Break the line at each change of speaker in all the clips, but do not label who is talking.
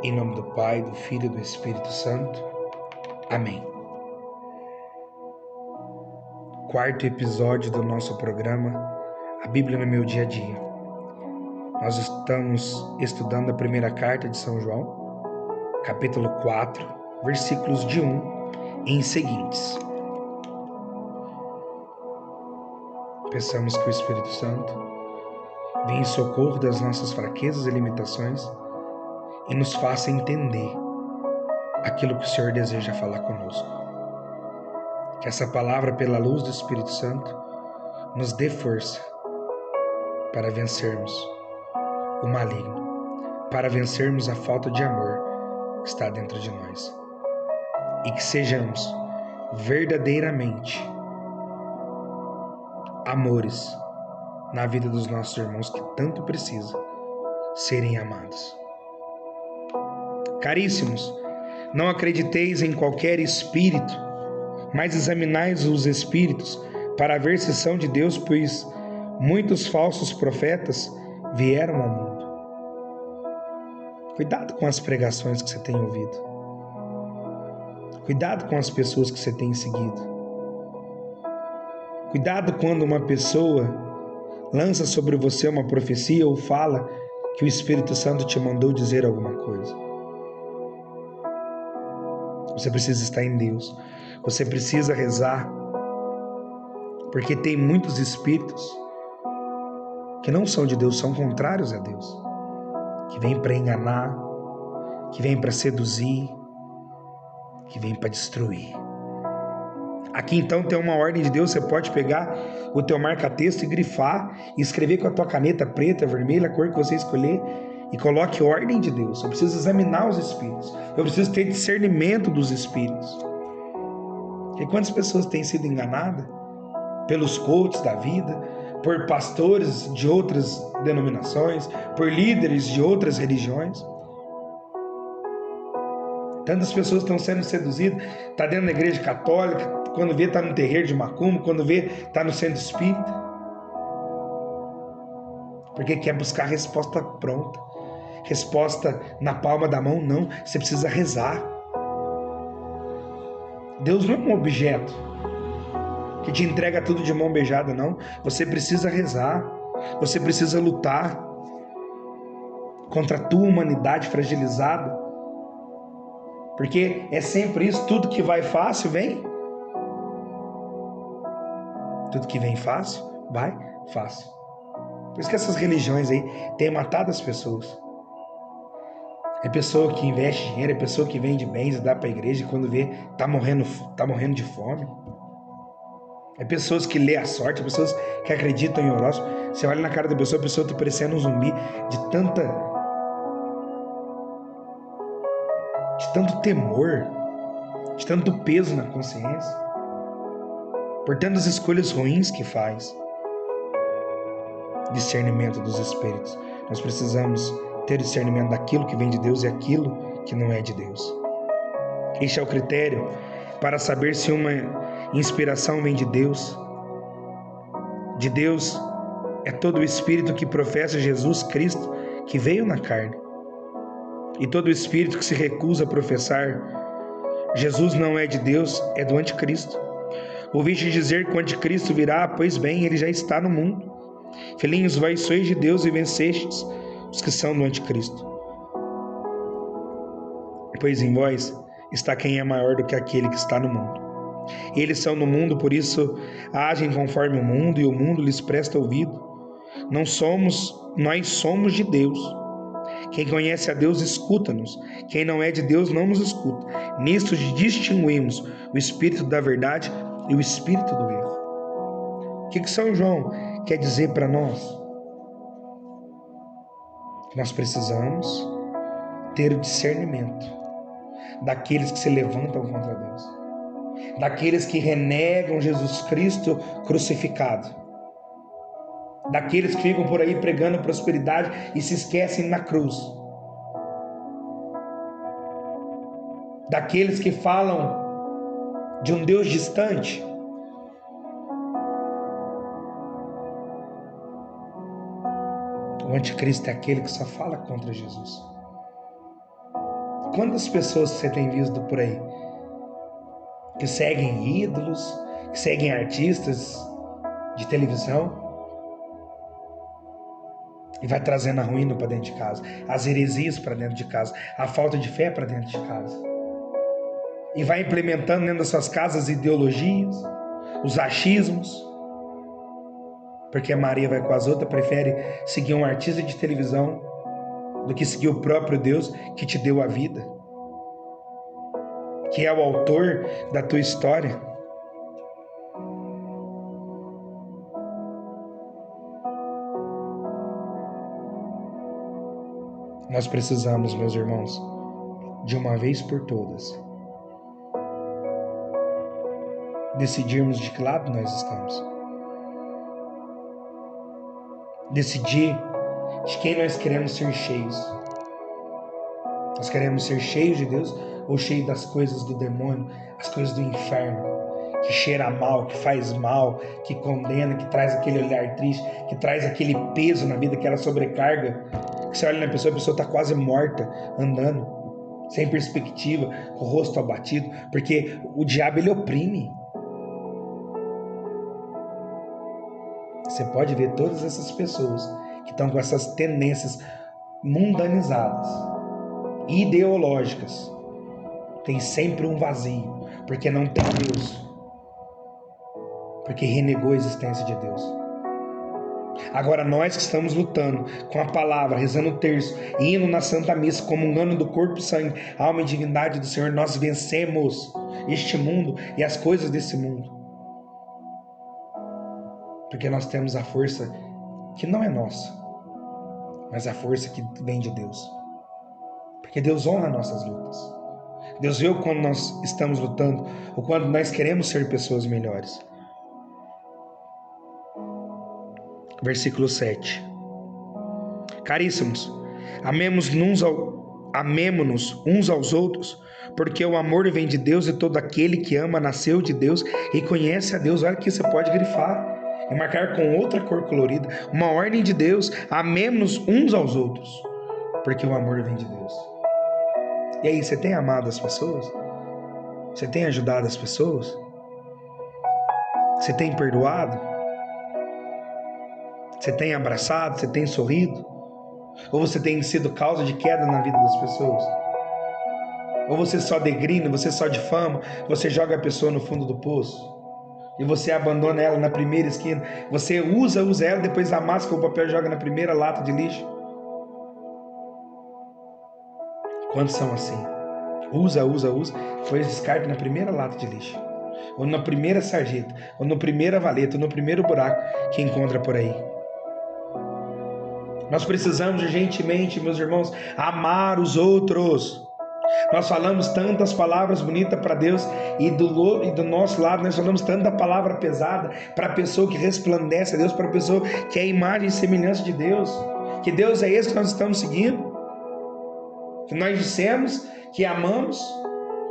Em nome do Pai, do Filho e do Espírito Santo. Amém. Quarto episódio do nosso programa, A Bíblia no Meu Dia a Dia. Nós estamos estudando a primeira carta de São João, capítulo 4, versículos de 1 em seguintes. Peçamos que o Espírito Santo venha em socorro das nossas fraquezas e limitações e nos faça entender aquilo que o Senhor deseja falar conosco. Que essa palavra, pela luz do Espírito Santo, nos dê força para vencermos o maligno, para vencermos a falta de amor que está dentro de nós. E que sejamos verdadeiramente amores na vida dos nossos irmãos que tanto precisam serem amados. Caríssimos, não acrediteis em qualquer espírito, mas examinai os espíritos para ver se são de Deus, pois muitos falsos profetas vieram ao mundo. Cuidado com as pregações que você tem ouvido. Cuidado com as pessoas que você tem seguido. Cuidado quando uma pessoa lança sobre você uma profecia ou fala que o Espírito Santo te mandou dizer alguma coisa. Você precisa estar em Deus. Você precisa rezar. Porque tem muitos espíritos que não são de Deus, são contrários a Deus. Que vêm para enganar, que vêm para seduzir, que vêm para destruir. Aqui então tem uma ordem de Deus. Você pode pegar o teu marca-texto e grifar, e escrever com a tua caneta preta, vermelha, a cor que você escolher, e coloque ordem de Deus. Eu preciso examinar os espíritos. Eu preciso ter discernimento dos espíritos. Porque quantas pessoas têm sido enganadas pelos coaches da vida, por pastores de outras denominações, por líderes de outras religiões. Tantas pessoas estão sendo seduzidas, está dentro da igreja católica, quando vê está no terreiro de macumba, quando vê está no centro espírita. Porque quer buscar resposta pronta, resposta na palma da mão. Não, você precisa rezar. Deus não é um objeto que te entrega tudo de mão beijada, não. Você precisa rezar, você precisa lutar contra a tua humanidade fragilizada, porque é sempre isso. Tudo que vai fácil vem, tudo que vem fácil vai fácil. Por isso que essas religiões aí têm matado as pessoas. É pessoa que investe dinheiro, é pessoa que vende bens e dá para a igreja, e quando vê tá morrendo de fome. É pessoas que lê a sorte, é pessoas que acreditam em horóscopo. Você olha na cara da pessoa, a pessoa está parecendo um zumbi de tanto temor, de tanto peso na consciência, por tantas escolhas ruins que faz. Discernimento dos espíritos. Nós precisamos ter discernimento daquilo que vem de Deus e aquilo que não é de Deus. Este é o critério para saber se uma inspiração vem de Deus. De Deus é todo o espírito que professa Jesus Cristo, que veio na carne. E todo espírito que se recusa a professar Jesus não é de Deus, é do anticristo. Ouviste dizer que o anticristo virá? Pois bem, ele já está no mundo. Filhinhos, vós sois de Deus e vencestes os que são do anticristo. Pois em vós está quem é maior do que aquele que está no mundo. Eles são no mundo, por isso agem conforme o mundo, e o mundo lhes presta ouvido. Nós somos de Deus. Quem conhece a Deus escuta-nos. Quem não é de Deus não nos escuta. Nisto distinguimos o espírito da verdade e o espírito do erro. O que São João quer dizer para nós? Nós precisamos ter o discernimento daqueles que se levantam contra Deus, daqueles que renegam Jesus Cristo crucificado, daqueles que ficam por aí pregando prosperidade e se esquecem na cruz, daqueles que falam de um Deus distante. O anticristo é aquele que só fala contra Jesus. Quantas pessoas você tem visto por aí que seguem ídolos, que seguem artistas de televisão e vai trazendo a ruína para dentro de casa, as heresias para dentro de casa, a falta de fé para dentro de casa, e vai implementando dentro das suas casas ideologias, os achismos, porque a Maria vai com as outras, prefere seguir um artista de televisão do que seguir o próprio Deus que te deu a vida, que é o autor da tua história. Nós precisamos, meus irmãos, de uma vez por todas, decidirmos de que lado nós estamos. Decidir de quem nós queremos ser cheios. Nós queremos ser cheios de Deus ou cheios das coisas do demônio, as coisas do inferno, que cheira mal, que faz mal, que condena, que traz aquele olhar triste, que traz aquele peso na vida, aquela sobrecarga. Que você olha na pessoa, a pessoa está quase morta, andando, sem perspectiva, com o rosto abatido, porque o diabo ele oprime. Você pode ver todas essas pessoas que estão com essas tendências mundanizadas, ideológicas, tem sempre um vazio, porque não tem Deus, porque renegou a existência de Deus. Agora nós que estamos lutando com a palavra, rezando o terço, indo na Santa Missa, comungando do corpo e sangue, alma e divindade do Senhor, nós vencemos este mundo e as coisas desse mundo, porque nós temos a força que não é nossa, mas a força que vem de Deus, porque Deus honra nossas lutas. Deus vê quando nós estamos lutando, ou quando nós queremos ser pessoas melhores. Versículo 7. Caríssimos, amemo-nos uns aos outros, porque o amor vem de Deus e todo aquele que ama nasceu de Deus e conhece a Deus. Olha que você pode grifar e marcar com outra cor colorida, uma ordem de Deus: amemo-nos uns aos outros, porque o amor vem de Deus. E aí, você tem amado as pessoas? Você tem ajudado as pessoas? Você tem perdoado? Você tem abraçado? Você tem sorrido? Ou você tem sido causa de queda na vida das pessoas? Ou você só degrina, você só difama, você joga a pessoa no fundo do poço e você abandona ela na primeira esquina, você usa ela, depois amassa com o papel e joga na primeira lata de lixo? Quantos são assim? Usa, depois descarta na primeira lata de lixo, ou na primeira sarjeta, ou na primeira valeta, ou no primeiro buraco que encontra por aí. Nós precisamos urgentemente, meus irmãos, amar os outros. Nós falamos tantas palavras bonitas para Deus e do nosso lado nós falamos tanta palavra pesada para a pessoa que resplandece a Deus, para a pessoa que é a imagem e semelhança de Deus. Que Deus é esse que nós estamos seguindo, que nós dissemos que amamos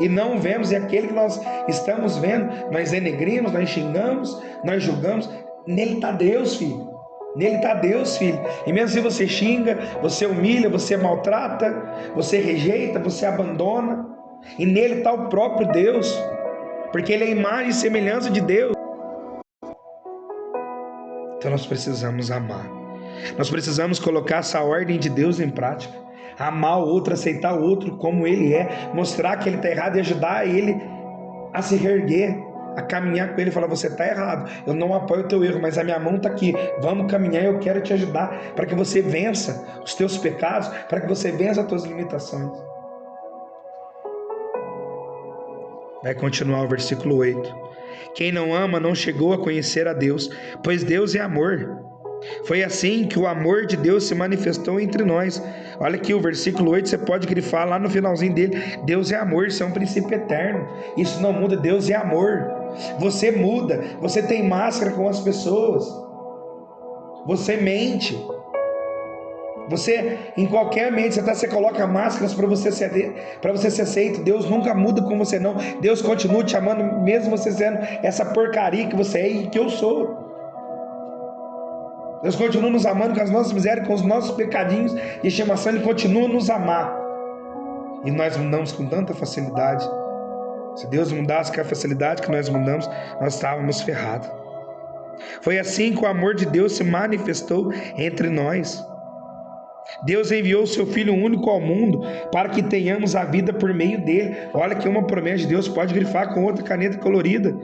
e não vemos, e aquele que nós estamos vendo, nós denegrimos, nós xingamos, nós julgamos. Nele está Deus, filho. Nele está Deus, filho. E mesmo se você xinga, você humilha, você maltrata, você rejeita, você abandona, e nele está o próprio Deus, porque ele é a imagem e semelhança de Deus. Então nós precisamos amar. Nós precisamos colocar essa ordem de Deus em prática. Amar o outro, aceitar o outro como ele é, mostrar que ele está errado e ajudar ele a se reerguer, a caminhar com ele e falar: você está errado, eu não apoio o teu erro, mas a minha mão está aqui, vamos caminhar, eu quero te ajudar para que você vença os teus pecados, para que você vença as tuas limitações. Vai continuar o versículo 8. Quem não ama não chegou a conhecer a Deus, pois Deus é amor. Foi assim que o amor de Deus se manifestou entre nós. Olha aqui o versículo 8, você pode grifar lá no finalzinho dele: Deus é amor, isso é um princípio eterno, isso não muda, Deus é amor. Você muda, você tem máscara com as pessoas, você mente, você em qualquer ambiente você coloca máscaras para você ser aceito. Deus nunca muda com você não. Deus continua te amando mesmo você sendo essa porcaria que você é e que eu sou. Deus continua nos amando com as nossas misérias, com os nossos pecadinhos de estimação. Ele continua a nos amar. e nós mudamos com tanta facilidade. Se Deus mudasse com a facilidade que nós mudamos, nós estávamos ferrados. Foi assim que o amor de Deus se manifestou entre nós. Deus enviou o seu Filho único ao mundo para que tenhamos a vida por meio dele. Olha que uma promessa de Deus, pode grifar com outra caneta colorida.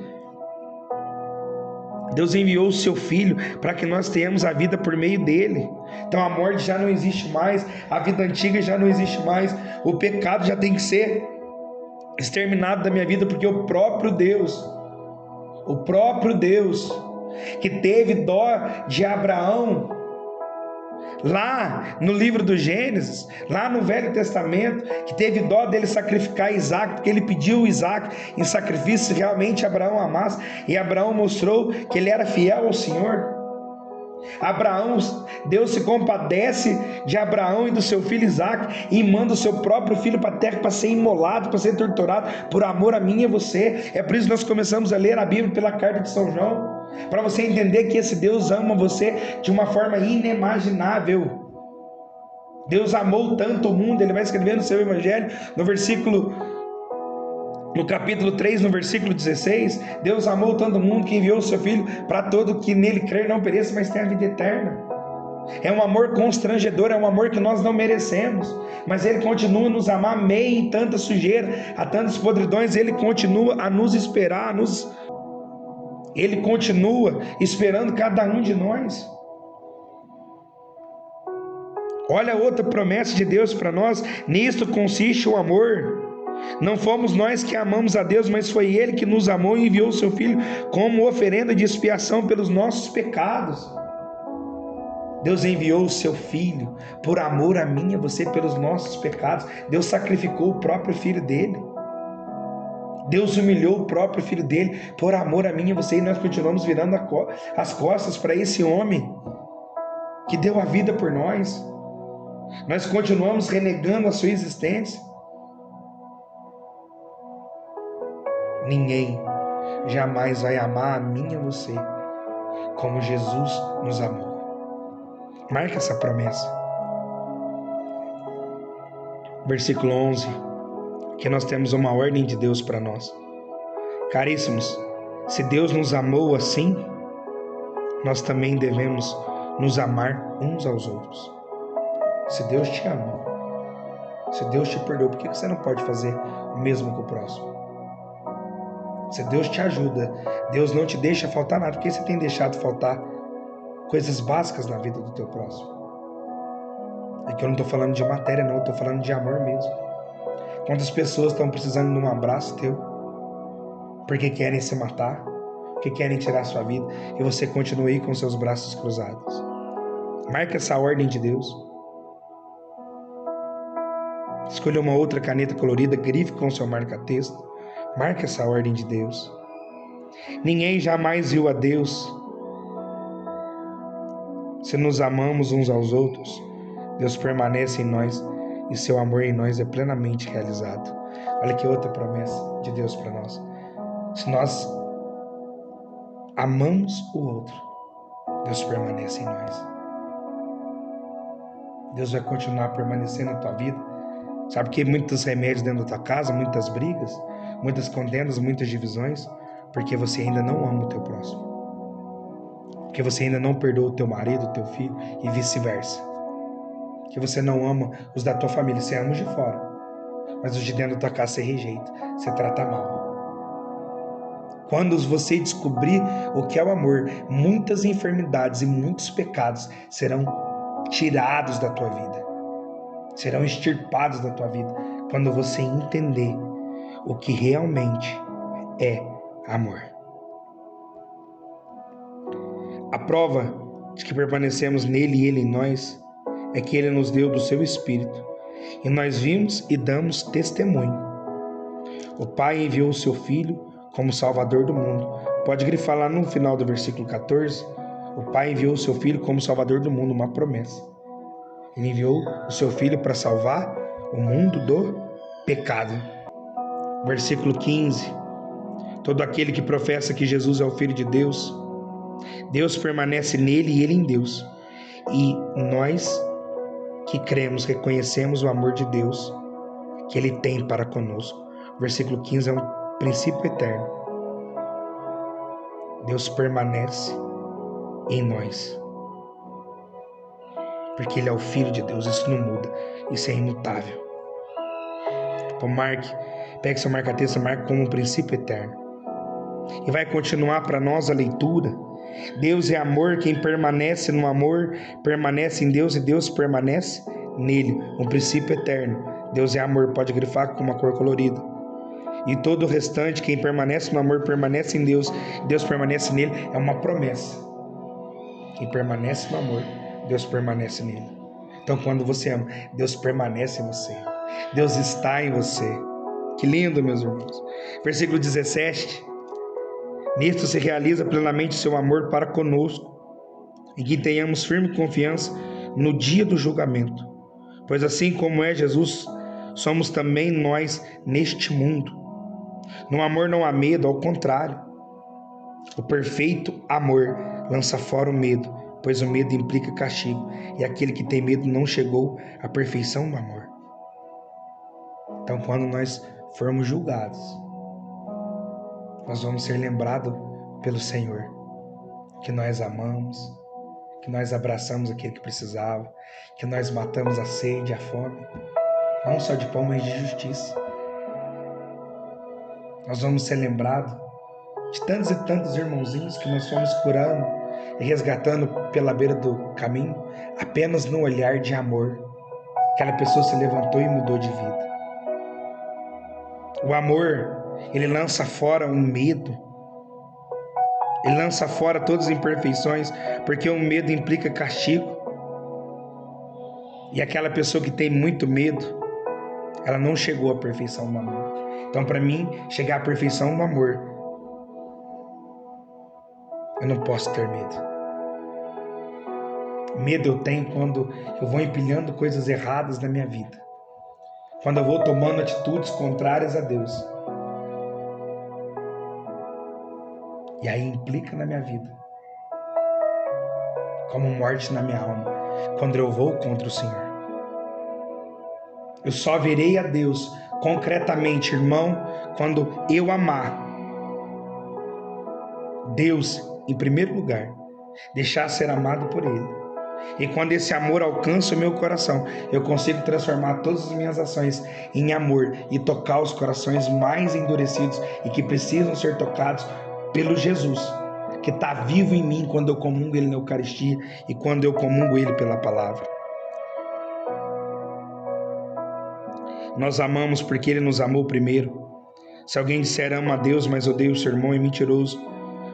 Deus enviou o seu Filho para que nós tenhamos a vida por meio dele. Então a morte já não existe mais, a vida antiga já não existe mais, o pecado já tem que ser exterminado da minha vida, porque o próprio Deus que teve dó de Abraão, lá no livro do Gênesis, lá no Velho Testamento, que teve dó dele sacrificar Isaac, porque ele pediu Isaac em sacrifício, se realmente Abraão amasse, e Abraão mostrou que ele era fiel ao Senhor. Deus se compadece de Abraão e do seu filho Isaac, e manda o seu próprio filho para a terra para ser imolado, para ser torturado, por amor a mim e a você. É por isso que nós começamos a ler a Bíblia pela carta de São João, para você entender que esse Deus ama você de uma forma inimaginável. Deus amou tanto o mundo, ele vai escrever no seu evangelho, no capítulo 3, no versículo 16, Deus amou tanto o mundo que enviou o seu Filho para todo que nele crer não pereça, mas tenha a vida eterna. É um amor constrangedor, é um amor que nós não merecemos, mas ele continua a nos amar, meio em tanta sujeira, a tantas podridões, ele continua a nos esperar, ele continua esperando cada um de nós. Olha outra promessa de Deus para nós: nisto consiste o amor. Não fomos nós que amamos a Deus, mas foi Ele que nos amou e enviou o seu Filho como oferenda de expiação pelos nossos pecados. Deus enviou o seu Filho por amor a mim e a você, pelos nossos pecados. Deus sacrificou o próprio Filho dele. Deus humilhou o próprio Filho dele por amor a mim e a você, e nós continuamos virando as costas para esse homem que deu a vida por nós. Nós continuamos renegando a sua existência. Ninguém jamais vai amar a mim e a você como Jesus nos amou. Marca essa promessa. Versículo 11, que nós temos uma ordem de Deus para nós. Caríssimos, se Deus nos amou assim, nós também devemos nos amar uns aos outros. Se Deus te amou, se Deus te perdoou, por que você não pode fazer o mesmo com o próximo? Se Deus te ajuda, Deus não te deixa faltar nada, porque você tem deixado faltar coisas básicas na vida do teu próximo. É que eu não estou falando de matéria não, eu estou falando de amor mesmo. Quantas pessoas estão precisando de um abraço teu, porque querem se matar, porque querem tirar a sua vida, e você continua aí com seus braços cruzados. Marca essa ordem de Deus. Escolha uma outra caneta colorida, grife com o seu marca-texto. Marca essa ordem de Deus. Ninguém jamais viu a Deus. Se nos amamos uns aos outros, Deus permanece em nós e seu amor em nós é plenamente realizado. Olha que outra promessa de Deus para nós. Se nós amamos o outro, Deus permanece em nós. Deus vai continuar permanecendo na tua vida. Sabe que muitos remédios dentro da tua casa, muitas brigas, muitas condenas, muitas divisões, porque você ainda não ama o teu próximo. Porque você ainda não perdoa o teu marido, o teu filho e vice-versa. Que você não ama os da tua família, você ama os de fora, mas os de dentro da tua casa você rejeita, você trata mal. Quando você descobrir o que é o amor, muitas enfermidades e muitos pecados serão tirados da tua vida, serão extirpados da tua vida, quando você entender o que realmente é amor. A prova de que permanecemos nele e ele em nós é que ele nos deu do seu Espírito, e nós vimos e damos testemunho. O Pai enviou o seu Filho como Salvador do mundo. Pode grifar lá no final do versículo 14. O Pai enviou o seu Filho como Salvador do mundo, uma promessa. Ele enviou o seu Filho para salvar o mundo do pecado. Versículo 15. Todo aquele que professa que Jesus é o Filho de Deus, Deus permanece nele e ele em Deus. E nós que cremos, reconhecemos o amor de Deus que Ele tem para conosco. O versículo 15 é um princípio eterno. Deus permanece em nós, porque Ele é o Filho de Deus. Isso não muda, isso é imutável. Então pegue seu marca-texto, marque como um princípio eterno. E vai continuar para nós a leitura. Deus é amor, quem permanece no amor permanece em Deus e Deus permanece nele. Um princípio eterno. Deus é amor, pode grifar com uma cor colorida. E todo o restante, quem permanece no amor permanece em Deus, Deus permanece nele. É uma promessa. Quem permanece no amor, Deus permanece nele. Então quando você ama, Deus permanece em você. Deus está em você. Que lindo, meus irmãos. Versículo 17. Nisto se realiza plenamente seu amor para conosco, e que tenhamos firme confiança no dia do julgamento. Pois assim como é Jesus, somos também nós neste mundo. No amor não há medo, ao contrário. O perfeito amor lança fora o medo, pois o medo implica castigo, e aquele que tem medo não chegou à perfeição do amor. Então, quando nós formos julgados, nós vamos ser lembrados pelo Senhor, que nós amamos, que nós abraçamos aquele que precisava, que nós matamos a sede, a fome, não só de pão, mas de justiça. Nós vamos ser lembrados de tantos e tantos irmãozinhos que nós fomos curando e resgatando pela beira do caminho, apenas no olhar de amor. Aquela pessoa se levantou e mudou de vida. O amor, ele lança fora o medo. Ele lança fora todas as imperfeições, porque o medo implica castigo. E aquela pessoa que tem muito medo, ela não chegou à perfeição do amor. Então, para mim, chegar à perfeição do amor, eu não posso ter medo. Medo eu tenho quando eu vou empilhando coisas erradas na minha vida. Quando eu vou tomando atitudes contrárias a Deus. E aí implica na minha vida, como morte na minha alma, quando eu vou contra o Senhor. Eu só verei a Deus concretamente, irmão, quando eu amar Deus em primeiro lugar, deixar ser amado por Ele. E quando esse amor alcança o meu coração, eu consigo transformar todas as minhas ações em amor e tocar os corações mais endurecidos e que precisam ser tocados pelo Jesus, que está vivo em mim quando eu comungo Ele na Eucaristia e quando eu comungo Ele pela palavra. Nós amamos porque Ele nos amou primeiro. Se alguém disser ama a Deus, mas odeia o seu irmão, é mentiroso.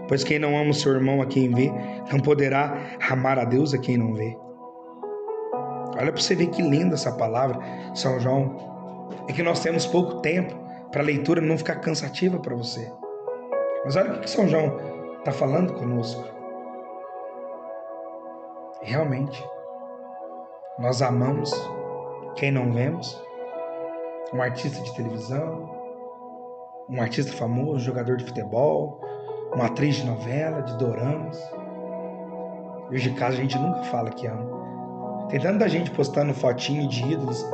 Pois quem não ama o seu irmão a quem vê, não poderá amar a Deus a quem não vê. Olha para você ver que linda essa palavra, São João. É que nós temos pouco tempo para a leitura não ficar cansativa para você. Mas olha o que São João está falando conosco. Realmente, nós amamos quem não vemos. Um artista de televisão, um artista famoso, jogador de futebol, uma atriz de novela, de doramas. Hoje de casa a gente nunca fala que ama. Tem tanta gente postando fotinho de ídolos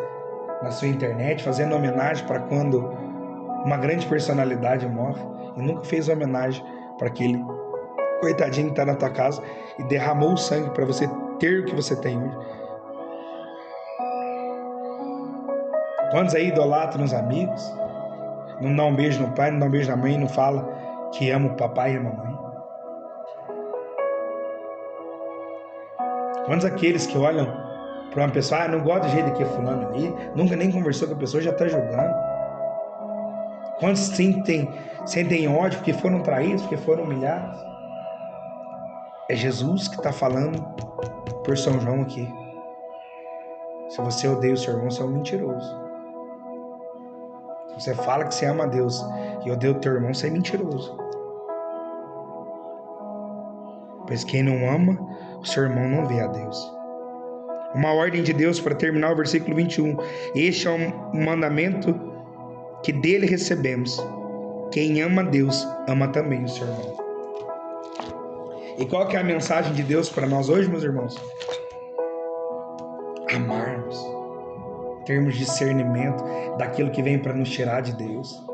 na sua internet, fazendo homenagem para quando uma grande personalidade morre, e nunca fez homenagem para aquele coitadinho que está na tua casa e derramou o sangue para você ter o que você tem hoje. Quantos aí idolatram os amigos? Não dá um beijo no pai, não dá um beijo na mãe, não fala que ama o papai e a mamãe? Quantos aqueles que olham para uma pessoa, não gosta do jeito que é fulano ali, nunca nem conversou com a pessoa, já está julgando? Quantos sentem ódio porque foram traídos, porque foram humilhados? É Jesus que está falando por São João aqui. Se você odeia o seu irmão, você é um mentiroso. Você fala que você ama a Deus e odeia o teu irmão, você é mentiroso. Pois quem não ama, o seu irmão não vê a Deus. Uma ordem de Deus para terminar o versículo 21. Este é um mandamento que dele recebemos. Quem ama a Deus, ama também o seu irmão. E qual que é a mensagem de Deus para nós hoje, meus irmãos? Amarmos. termos discernimento daquilo que vem para nos tirar de Deus.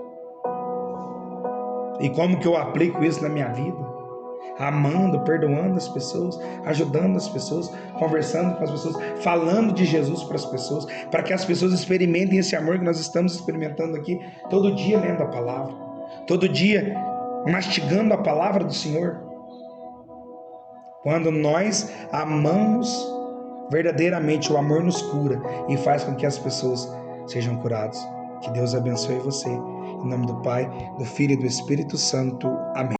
E como que eu aplico isso na minha vida? Amando, perdoando as pessoas, ajudando as pessoas, conversando com as pessoas, falando de Jesus para as pessoas, para que as pessoas experimentem esse amor que nós estamos experimentando aqui todo dia, lendo a palavra, todo dia mastigando a palavra do Senhor. Quando nós amamos verdadeiramente, o amor nos cura e faz com que as pessoas sejam curadas. Que Deus abençoe você. Em nome do Pai, do Filho e do Espírito Santo. Amém.